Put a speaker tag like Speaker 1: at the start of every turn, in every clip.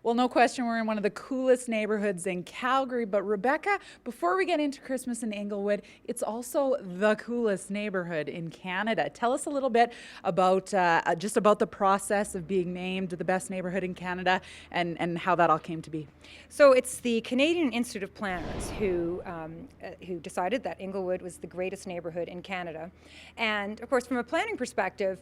Speaker 1: Well, no question, we're in one of the coolest neighborhoods in Calgary. But Rebecca, before we get into Christmas in Inglewood, it's also the coolest neighborhood in Canada. Tell us a little bit about just about the process of being named the best neighborhood in Canada and how that all came to be.
Speaker 2: So it's the Canadian Institute of Planners who decided that Inglewood was the greatest neighborhood in Canada. And of course, from a planning perspective,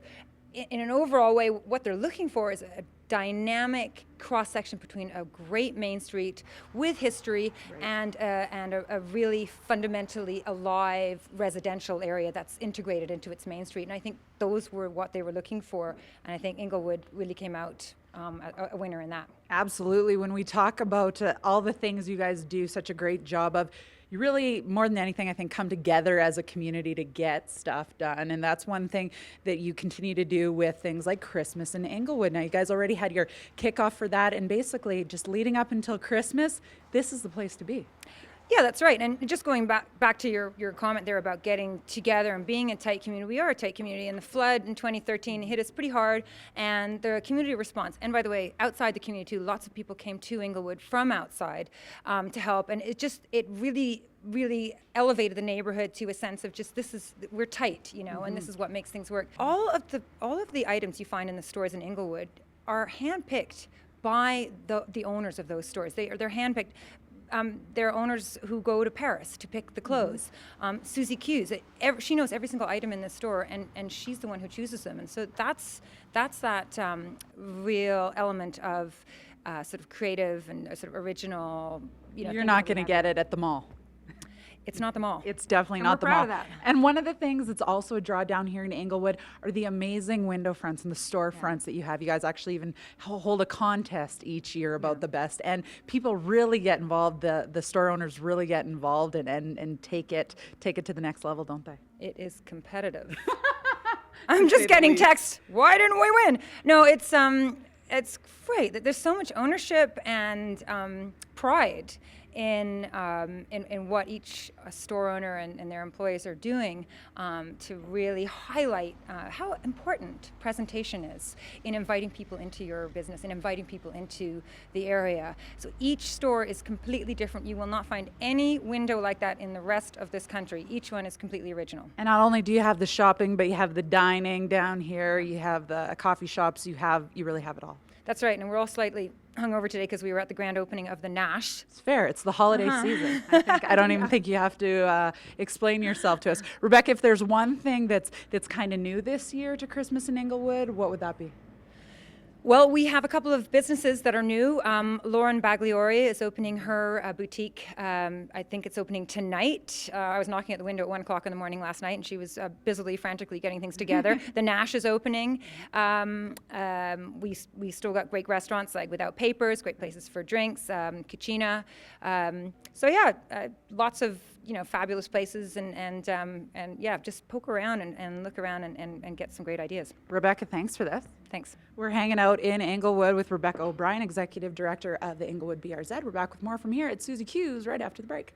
Speaker 2: in an overall way, what they're looking for is a dynamic cross-section between a great main street with history and a really fundamentally alive residential area that's integrated into its main street. And I think those were what they were looking for. And I think Inglewood really came out a winner in that.
Speaker 1: Absolutely. When we talk about all the things you guys do such a great job of, you really, more than anything, I think, come together as a community to get stuff done. And that's one thing that you continue to do with things like Christmas in Inglewood. Now, you guys already had your kickoff for that. And basically, just leading up until Christmas, this is the place to be.
Speaker 2: Yeah, that's right. And just going back to your comment there about getting together and being a tight community, we are a tight community. And the flood in 2013 hit us pretty hard. And the community response, and by the way, outside the community too, lots of people came to Inglewood from outside to help. And it really elevated the neighborhood to a sense of just we're tight, and this is what makes things work. All of the items you find in the stores in Inglewood are handpicked by the owners of those stores. They're handpicked. There are owners who go to Paris to pick the clothes. Susie Hughes, she knows every single item in the store, and she's the one who chooses them. And so that's that real element of sort of creative and sort of original.
Speaker 1: You're not going to get it at the mall.
Speaker 2: It's not the mall.
Speaker 1: It's definitely not the
Speaker 2: mall.
Speaker 1: mall.
Speaker 2: We're proud of that.
Speaker 1: And one of the things that's also a draw down here in Inglewood are the amazing window fronts and the store fronts that you have. You guys actually even hold a contest each year about the best, and people really get involved. The store owners really get involved and take it to the next level, don't they?
Speaker 2: It is competitive. I'm just getting texts. Why didn't we win? No, it's great. There's so much ownership and pride in what each store owner and their employees are doing to really highlight how important presentation is in inviting people into your business and inviting people into the area. So each store is completely different. You will not find any window like that in the rest of this country. Each one is completely original.
Speaker 1: And not only do you have the shopping, but you have the dining down here, you have the coffee shops, you really have it all.
Speaker 2: That's right, and we're all slightly hungover today because we were at the grand opening of the Nash.
Speaker 1: It's fair. It's the holiday season. I don't even think you have to explain yourself to us. Rebecca, if there's one thing that's kind of new this year to Christmas in Inglewood, what would that be?
Speaker 2: Well, we have a couple of businesses that are new. Lauren Bagliori is opening her boutique. I think it's opening tonight. I was knocking at the window at 1 o'clock in the morning last night, and she was busily, frantically getting things together. The Nash is opening. We still got great restaurants like Without Papers, great places for drinks, Cucina. Lots of fabulous places, and just poke around and look around and get some great ideas.
Speaker 1: Rebecca, thanks for this.
Speaker 2: Thanks.
Speaker 1: We're hanging out in Inglewood with Rebecca O'Brien, Executive Director of the Inglewood BRZ. We're back with more from here at Susie Q's right after the break.